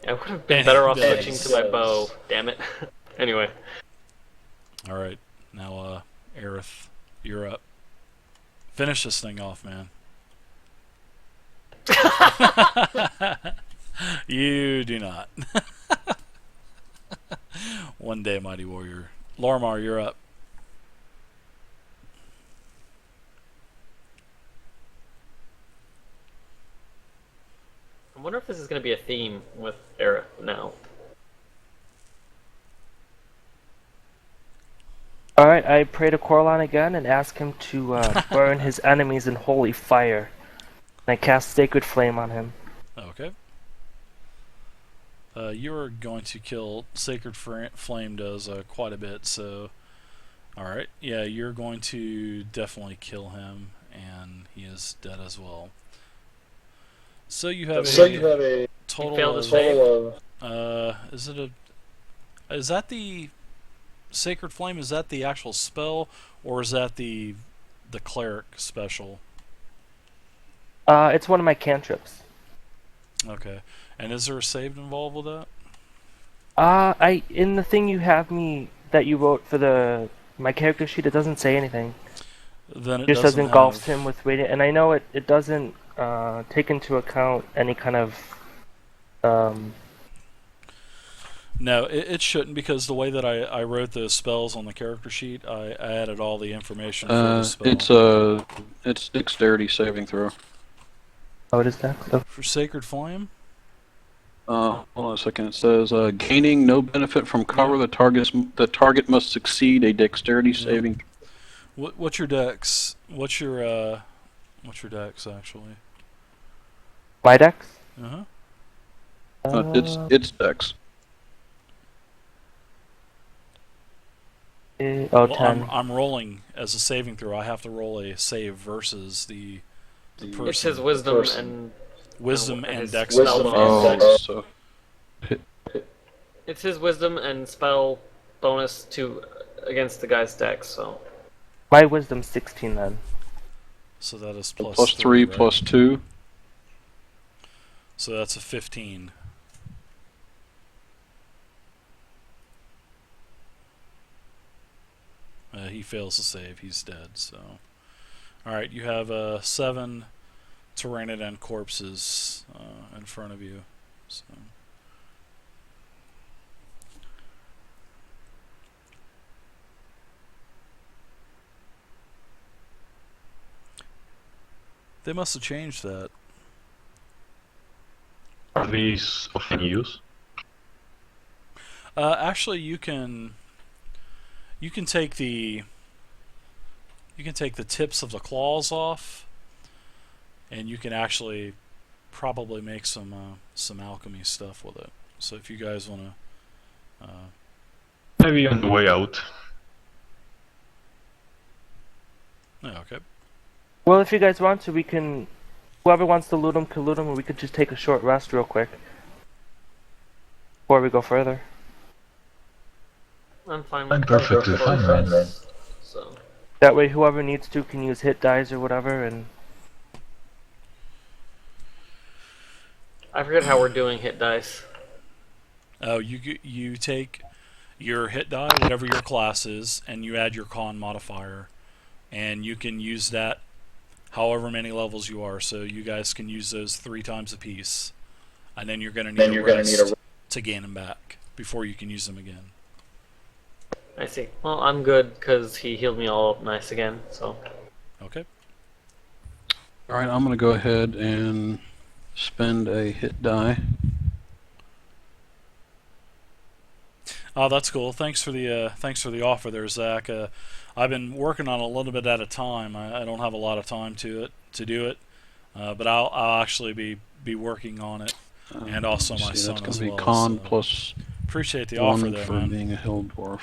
I would have been better off switching to my bow. does. Damn it. Anyway. All right, now Aerith, you're up. Finish this thing off, man. You do not. One day, mighty warrior. Lormar, you're up. I wonder if this is going to be a theme with Aerith now. Alright, I pray to Corlon again and ask him to burn his enemies in holy fire. And I cast Sacred Flame on him. Okay. You're going to kill Sacred Flame does quite a bit, so... Alright, yeah, you're going to definitely kill him, and he is dead as well. So you have a total of... is that the Sacred Flame? Is that the actual spell, or is that the cleric special? It's one of my cantrips. Okay. And is there a save involved with that? In the thing you have me that you wrote for my character sheet, it doesn't say anything. Then it just doesn't engulfs have... him with radiant, and I know it doesn't take into account any kind of No, it shouldn't, because the way that I wrote the spells on the character sheet, I added all the information for the spell. It's dexterity saving throw. Oh, it is that? Oh. For Sacred Flame? Hold on a second. It says gaining no benefit from cover. The target must succeed a dexterity saving. What's your dex? What's your dex actually? My dex? It's dex. 10. I'm rolling as a saving throw. I have to roll a save versus the person. It's his wisdom and wisdom and dex. So it's his wisdom and spell bonus against the guy's dex. So my wisdom's 16 then. So that is plus 3 right? plus 2. So that's a 15. He fails to save. He's dead. So, all right, you have 7 Tyranidan corpses in front of you. So. They must have changed that. Are these of any use? Actually, you can take the tips of the claws off, and you can actually probably make some alchemy stuff with it. So if you guys want to, Maybe on the way out. yeah, okay. Well, if you guys want to, we can. Whoever wants to loot them can loot them, or we could just take a short rest real quick before we go further. I'm fine I'm with perfectly fine, man. So That way, whoever needs to can use hit dice or whatever, and I forget how we're doing hit dice. Oh, you take your hit die, whatever your class is, and you add your con modifier, and you can use that however many levels you are. So you guys can use those 3 times a piece, and then you're going to need a rest to gain them back before you can use them again. I see. Well, I'm good because he healed me all up nice again. So Okay. Alright, I'm going to go ahead and spend a hit die. Oh, that's cool. Thanks for the offer there, Zach. I've been working on it a little bit at a time. I don't have a lot of time to do it, but I'll actually be working on it, and also my son that's as going to well. be con So plus appreciate the 1 offer there, for man. being a hill dwarf.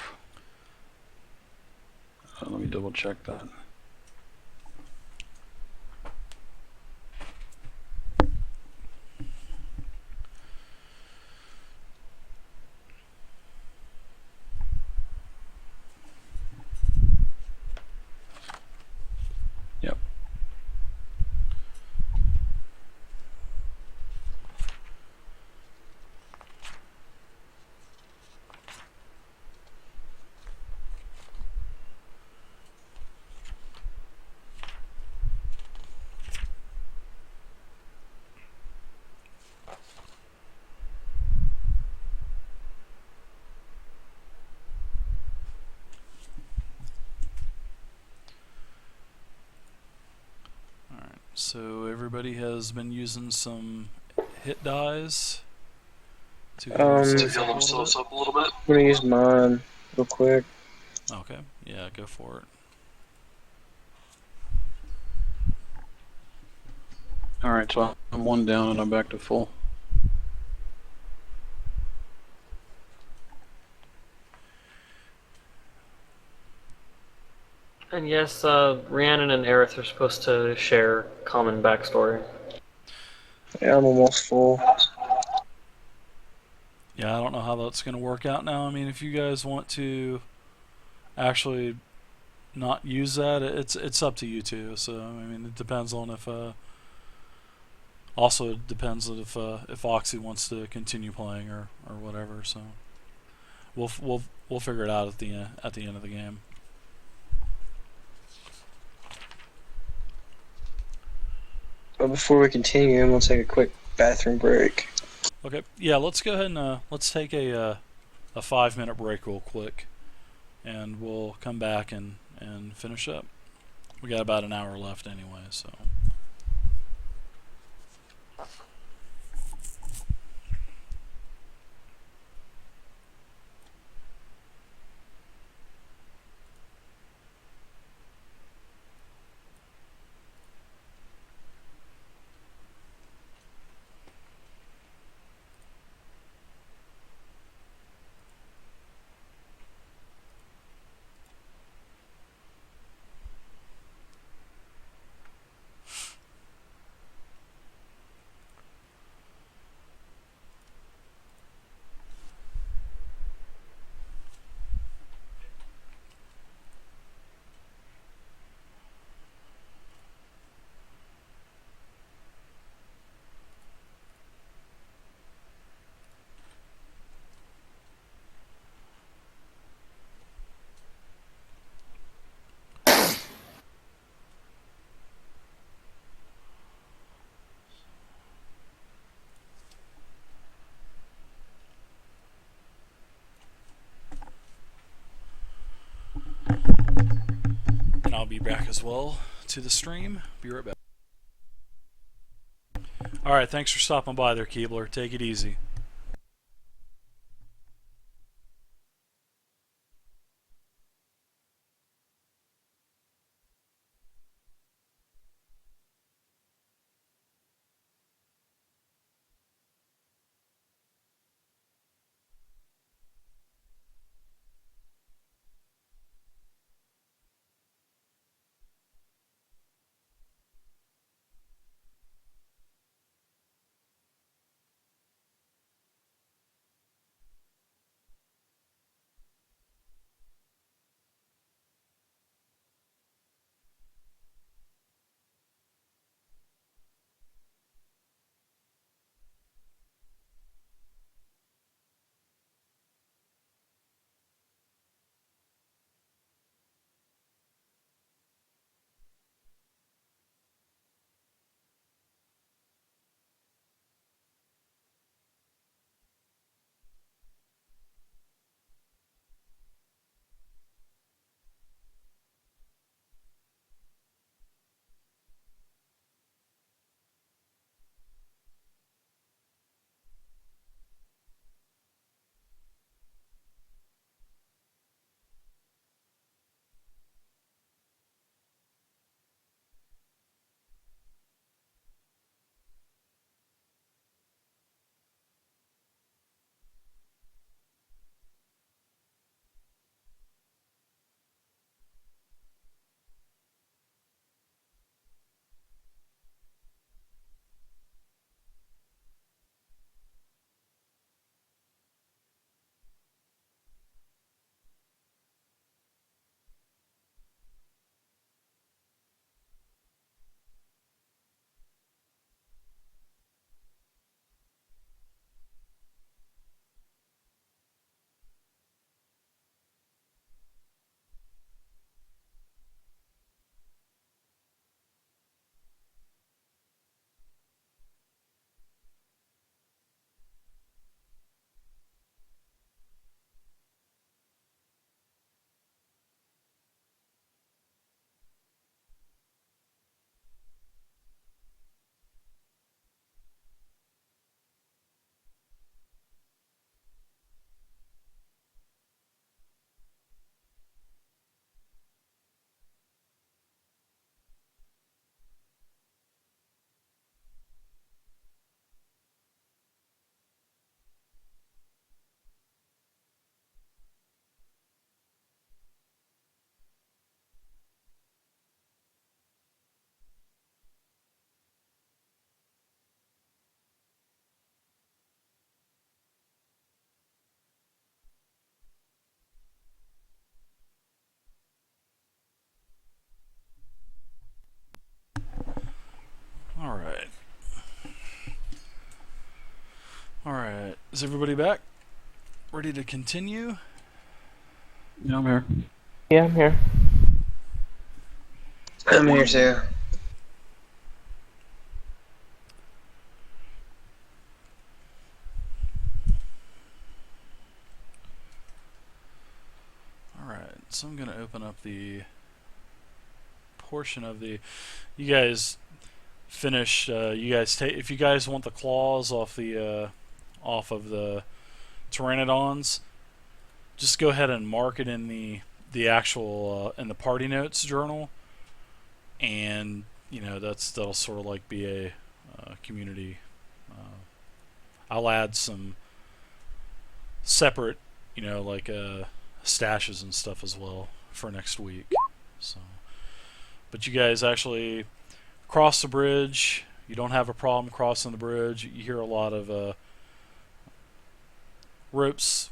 Let me double check that. Yep. So everybody has been using some hit dies to heal themselves up a little bit. I'm gonna use mine real quick. Okay, yeah, go for it. Alright, so I'm 1 down and I'm back to full. And yes, Rhiannon and Aerith are supposed to share common backstory. Yeah, I'm almost full. Yeah, I don't know how that's going to work out now. I mean, if you guys want to actually not use that, it's up to you two. So I mean, it depends on if also it depends on if Oxy wants to continue playing or whatever. So we'll figure it out at the end of the game. But before we continue, I'm gonna take a quick bathroom break. Okay, yeah, let's go ahead and let's take a 5-minute break real quick, and we'll come back and finish up. We got about an hour left anyway, so. And I'll be back as well to the stream. Be right back. Alright, thanks for stopping by there, Keebler. Take it easy. Alright, is everybody back? Ready to continue? Yeah, I'm here. Yeah, I'm here. I'm here too. Alright, so I'm going to open up the portion of the... You guys finish, you guys take... If you guys want the claws off the, off of the Pteranodons, just go ahead and mark it in the actual, in the party notes journal, and, you know, that'll sort of like be a community... I'll add some separate, you know, like, stashes and stuff as well for next week. So, but you guys actually cross the bridge. You don't have a problem crossing the bridge. You hear a lot of ropes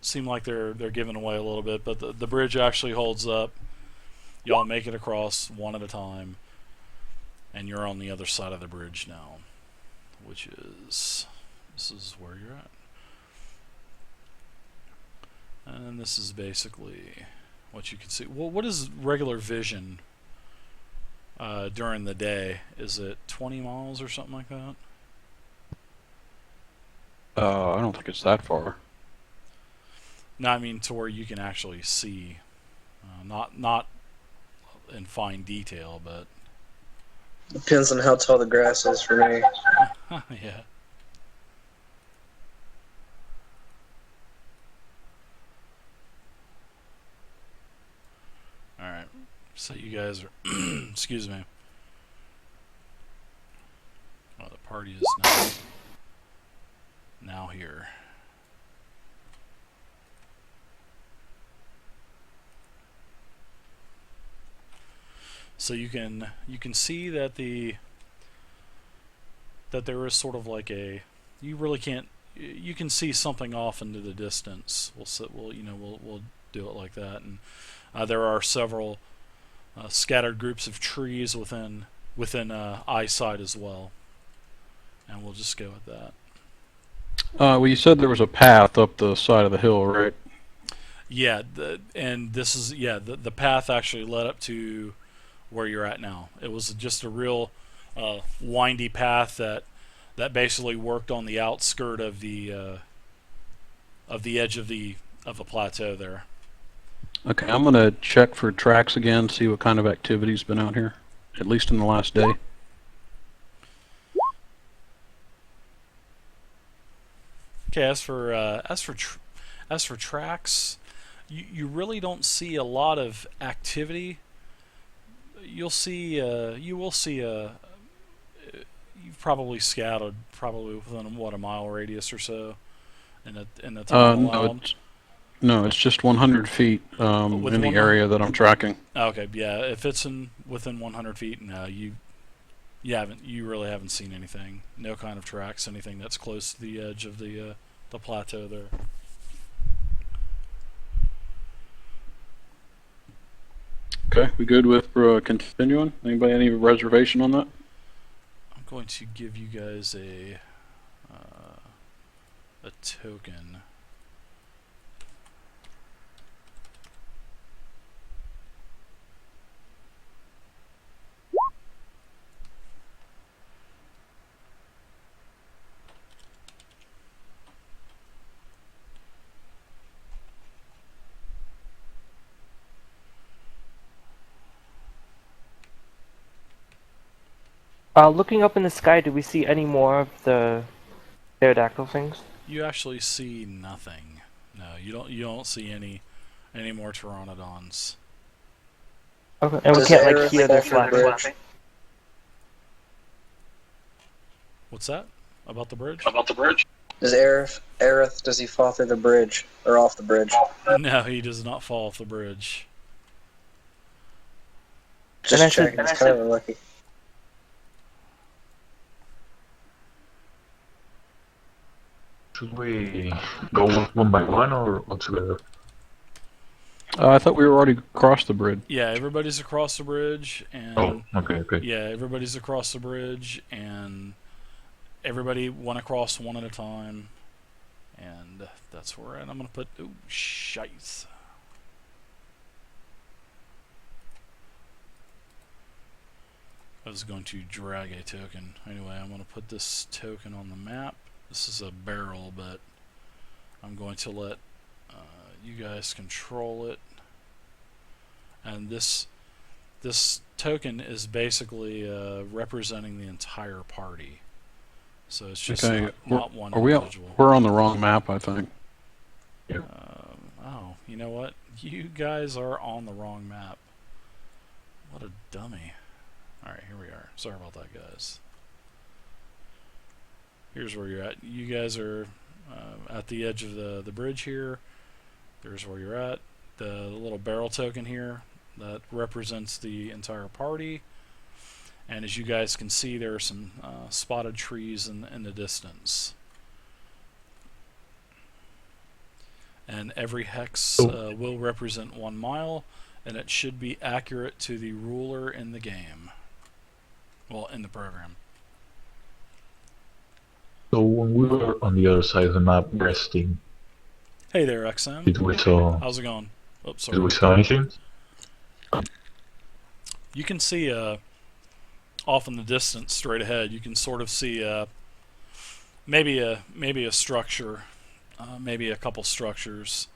seem like they're giving away a little bit, but the bridge actually holds up. Y'all make it across one at a time, and you're on the other side of the bridge now, which is, this is where you're at. And this is basically what you can see. Well, what is regular vision during the day? Is it 20 miles or something like that? I don't think it's that far. No, I mean to where you can actually see, not in fine detail, but Depends on how tall the grass is for me. yeah. Alright, so you guys are, excuse me. Oh, the party is now here. So you can see that that there is sort of like a, you really can't, you can see something off into the distance. We'll do it like that, and there are several scattered groups of trees within eyesight as well, and we'll just go with that. Well, you said there was a path up the side of the hill, right? Yeah, and this is, yeah, the path actually led up to where you're at now. It was just a real windy path that basically worked on the outskirt of the edge of the plateau there. Okay, I'm gonna check for tracks again, see what kind of activity's been out here, at least in the last day. Okay, as for tracks, you really don't see a lot of activity. You will see you've probably scouted probably within what, a mile radius or so in the time allowed. No, it's just 100 feet in the area that I'm tracking. Okay, yeah, if it's within 100 feet, no, you really haven't seen anything. No kind of tracks, anything that's close to the edge of the plateau there. Okay, we good with continuing? Anybody any reservation on that? I'm going to give you guys a token. Looking up in the sky, do we see any more of the pterodactyl things? You actually see nothing. No, you don't see any more pteranodons. Okay, and we can't like hear their flapping. What's that? About the bridge? Does Aerith, does he fall through the bridge or off the bridge? No, he does not fall off the bridge. Just checking. It's kind of lucky. Should we go one by one or all together? I thought we were already across the bridge. Yeah, everybody's across the bridge, and Oh, okay. yeah, everybody's across the bridge, and everybody went across one at a time, and that's where we're at. I'm gonna put shites. I was going to drag a token. Anyway, I'm going to put this token on the map. This is a barrel, but I'm going to let you guys control it. And this token is basically representing the entire party. So it's just not one individual. We're on the wrong map, I think. Oh, you know what? You guys are on the wrong map. What a dummy. Alright, here we are. Sorry about that, guys. Here's where you're at. You guys are at the edge of the bridge here. There's where you're at. The little barrel token here, that represents the entire party. And as you guys can see, there are some spotted trees in the distance. And every hex will represent 1 mile, and it should be accurate to the ruler in the game. Well, in the program. So when we were on the other side of the map resting, Hey there, XM. did we saw How's it going? Oh, did sorry. we saw anything? You can see off in the distance, straight ahead, you can sort of see maybe a structure, maybe a couple structures.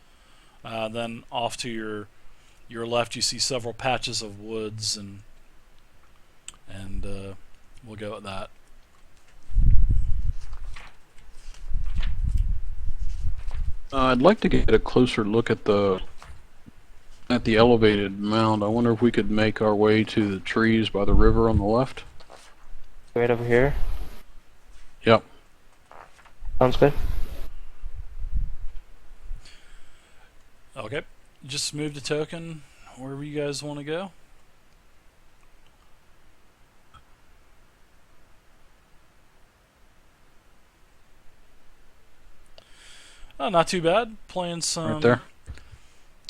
Then off to your left, you see several patches of woods, and we'll go with that. I'd like to get a closer look at the elevated mound. I wonder if we could make our way to the trees by the river on the left. Right over here. Yep. Sounds good. Okay, just move the token wherever you guys want to go. Oh, not too bad. Playing some. Right there.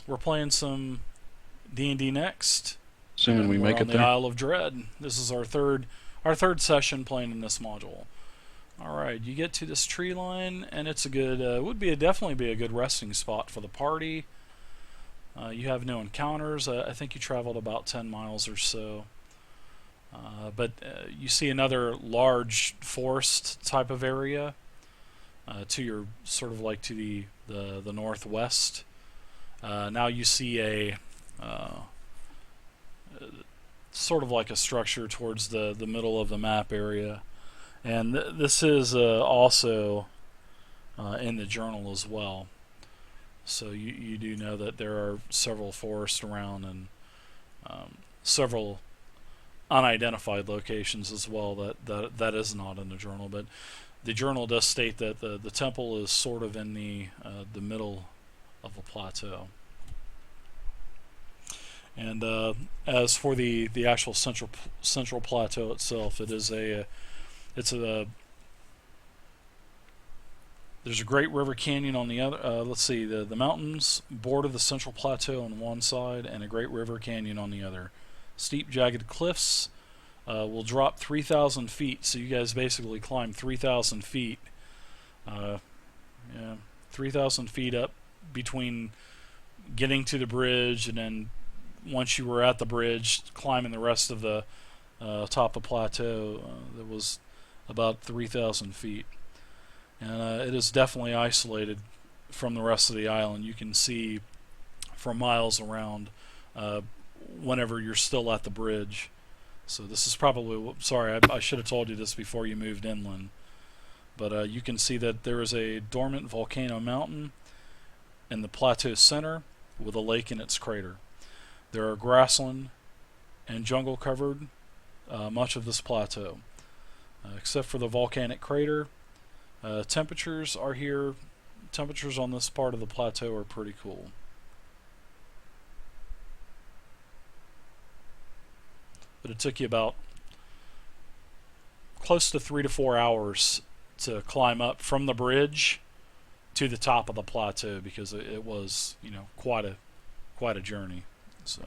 We're playing some D&D next. Assuming we We're make on it the there. Isle of Dread. This is our third session playing in this module. All right, you get to this tree line, and it's a good. Definitely be a good resting spot for the party. You have no encounters. I think you traveled about 10 miles or so. But you see another large forest type of area to your sort of like to the northwest. Now you see a sort of like a structure towards the middle of the map area, and this is also in the journal as well. So you do know that there are several forests around, and several unidentified locations as well that is not in the journal. But the journal does state that the temple is sort of in the middle of the plateau. And as for the actual central plateau itself, there's a great river canyon on the other. Let's see, the mountains border the central plateau on one side, and a great river canyon on the other. Steep, jagged cliffs will drop 3,000 feet, so you guys basically climb 3,000 feet. 3,000 feet up between getting to the bridge, and then once you were at the bridge, climbing the rest of the top of the plateau, that was about 3,000 feet. And it is definitely isolated from the rest of the island. You can see for miles around whenever you're still at the bridge. So this is probably, sorry, I should have told you this before you moved inland. But you can see that there is a dormant volcano mountain in the plateau center with a lake in its crater. There are grassland and jungle covered much of this plateau. Except for the volcanic crater, temperatures are here. Temperatures on this part of the plateau are pretty cool. But it took you about close to 3 to 4 hours to climb up from the bridge to the top of the plateau, because it was, quite a journey. So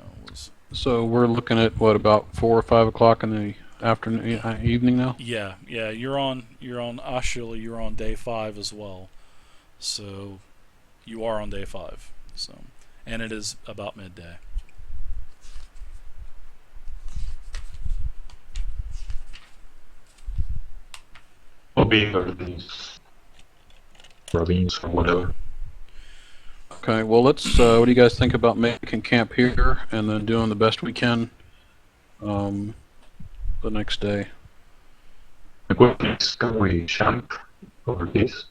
So we're looking at what, about 4 or 5 o'clock in the afternoon, evening now? Yeah, you're on actually you're on day 5 as well. So you are on day 5. So, and it is about midday. How big are these ravines or whatever? Okay, well, let's, what do you guys think about making camp here and then doing the best we can the next day? The question is, can we jump over this?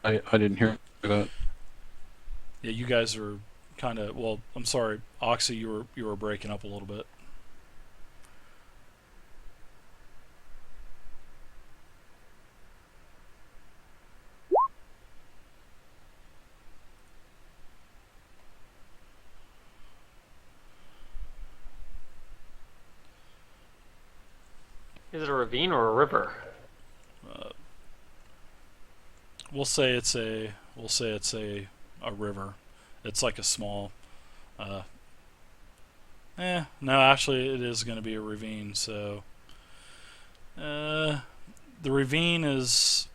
I didn't hear that. Yeah, you guys are kind of, well, I'm sorry, Oxy, you were breaking up a little bit. Is it a ravine or a river? We'll say it's a river. It's like a small no, actually it is going to be a ravine. So the ravine is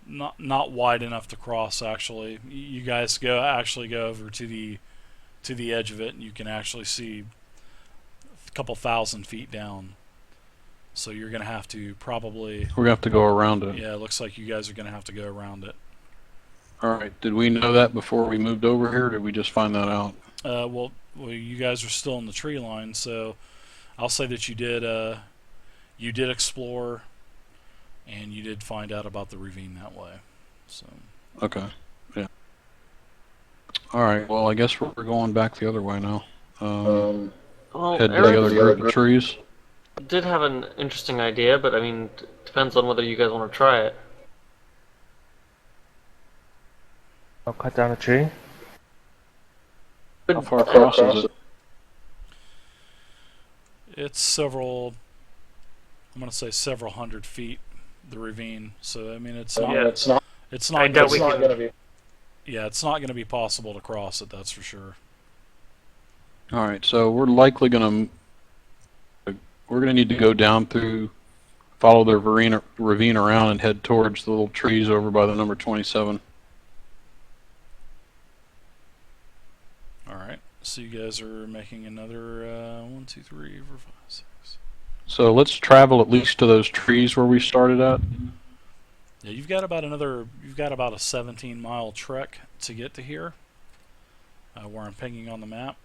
not wide enough to cross. Actually, you guys go over to the edge of it, and you can actually see a couple thousand feet down. So you're going to have to probably... We're going to have to go around it. Yeah, it looks like you guys are going to have to go around it. Alright, did we know that before we moved over here, or did we just find that out? Well, you guys are still in the tree line, so I'll say that you did explore, and you did find out about the ravine that way. So. Okay, yeah. Alright, well, I guess we're going back the other way now. Well, Head to the Eric other group of trees. did have an interesting idea, but I mean, depends on whether you guys want to try it. I'll cut down a tree. How far across is it? It's several, I'm going to say several hundred feet, the ravine. So, I mean, it's not I doubt we gonna can. be, yeah, it's not going to be possible to cross it, that's for sure. Alright, so we're likely we're gonna need to go down through, follow the ravine around and head towards the little trees over by the number 27. Alright, so you guys are making another 1, 2, 3, 4, 5, 6. So let's travel at least to those trees where we started at. Yeah, you've got about a 17-mile trek to get to here, where I'm pinging on the map.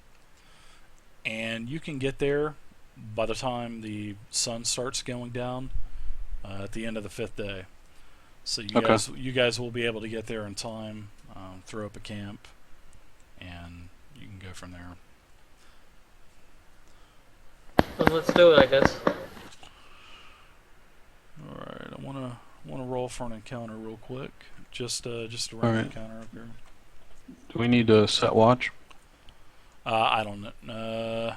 And you can get there by the time the sun starts going down at the end of the 5th day. So you guys will be able to get there in time, throw up a camp, and you can go from there. Well, let's do it, I guess. All right, I wanna roll for an encounter real quick. Just a random encounter up here. Do we need to set watch? I don't know.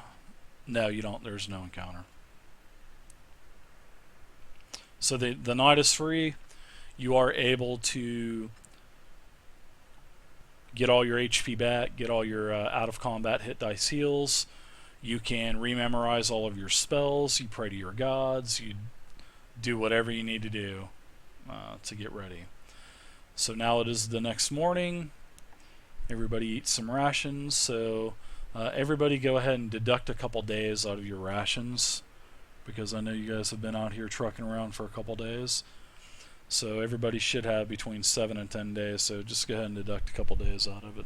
No, you don't. There's no encounter. So the night is free. You are able to get all your HP back, get all your out of combat hit dice heals. You can rememorize all of your spells. You pray to your gods. You do whatever you need to do to get ready. So now it is the next morning. Everybody eats some rations. So everybody go ahead and deduct a couple days out of your rations, because I know you guys have been out here trucking around for a couple days. So everybody should have between 7 and 10 days, so just go ahead and deduct a couple days out of it.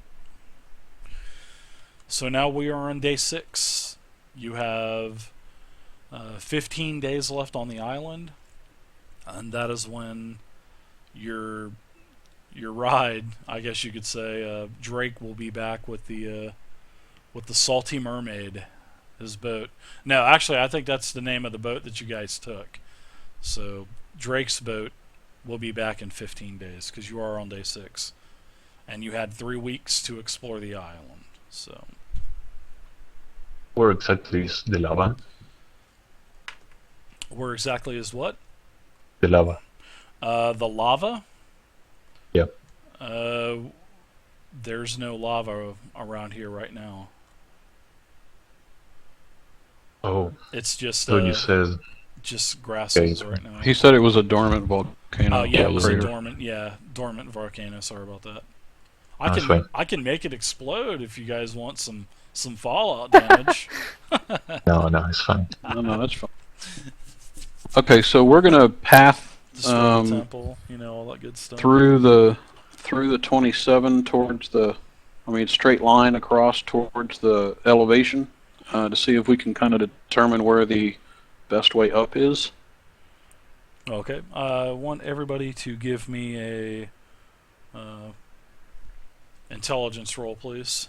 So now we are on day 6. You have 15 days left on the island, and that is when your ride, I guess you could say, Drake will be back with the Salty Mermaid, his boat. No, actually, I think that's the name of the boat that you guys took. So Drake's boat will be back in 15 days, because you are on day 6, and you had 3 weeks to explore the island. So Where exactly is the lava? where exactly is what? The lava. The lava? Yep. There's no lava around here right now. Oh, It's just so you said grasses Okay. right now. He said it was a dormant volcano. Oh yeah, it was a crater. dormant volcano. Sorry about that. That's fine. I can make it explode if you guys want some fallout damage. No, it's fine. No, that's fine. Okay, so we're gonna path Destroy the temple, all that good stuff. through the 27 towards straight line across towards the elevation to see if we can kind of determine where the best way up is. Okay. I want everybody to give me a intelligence roll, please.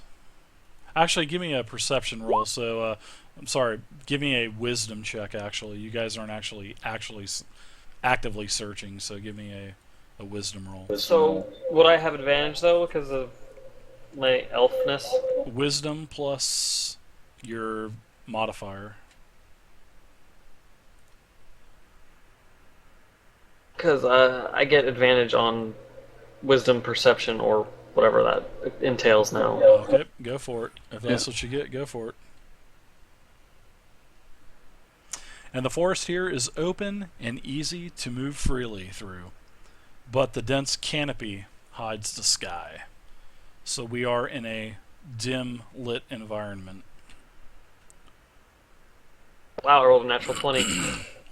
Actually, give me a perception roll. So, I'm sorry. Give me a wisdom check. Actually, you guys aren't actively searching. So, give me a wisdom roll. So, would I have advantage though because of my elfness? Wisdom plus your modifier. Because I get advantage on wisdom, perception, or whatever that entails now. Okay, go for it. If that's what you get, go for it. And the forest here is open and easy to move freely through, but the dense canopy hides the sky. So we are in a dim lit environment. Wow, I rolled a natural 20.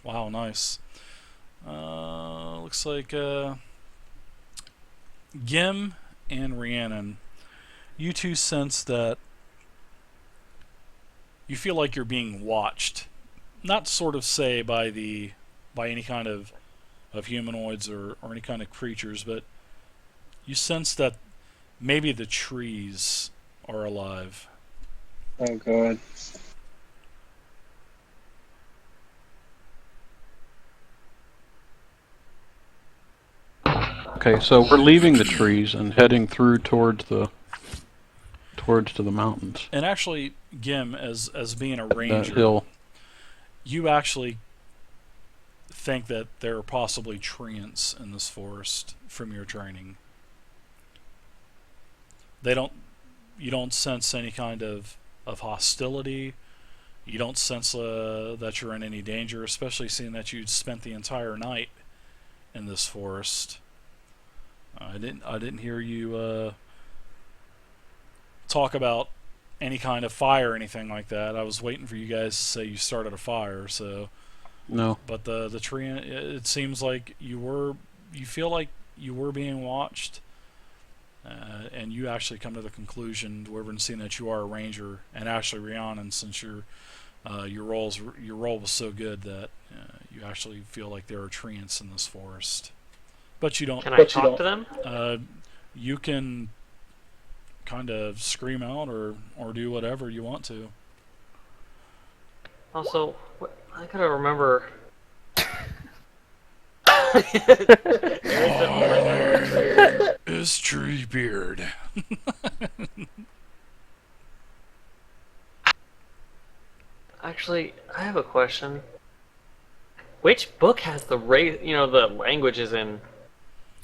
Wow, nice. Looks like Gim and Rhiannon, you two sense that you feel like you're being watched. Not sort of say by any kind of humanoids or any kind of creatures, but you sense that maybe the trees are alive. Oh god. Okay, so we're leaving the trees and heading through towards the mountains. And actually, Gim, as being a That ranger, hill. you actually think that there are possibly treants in this forest from your training. You don't sense any kind of hostility. You don't sense that you're in any danger, especially seeing that you'd spent the entire night in this forest. I didn't hear you talk about any kind of fire or anything like that. I was waiting for you guys to say you started a fire. So, No. but the tree, it seems like you feel like you were being watched, and you actually come to the conclusion, Wyvern, seeing that you are a ranger, and actually Rhiannon, since your role was so good that you actually feel like there are treants in this forest. But you don't. Can I talk to them? You can kind of scream out or do whatever you want to. Also, I gotta remember. Is Treebeard. Actually, I have a question. Which book has the the languages in?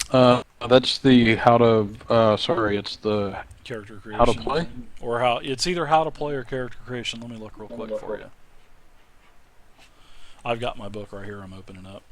That's the it's the Character creation. how to play. Or it's either how to play or character creation. Let me look real quick for you. I've got my book right here. I'm opening up.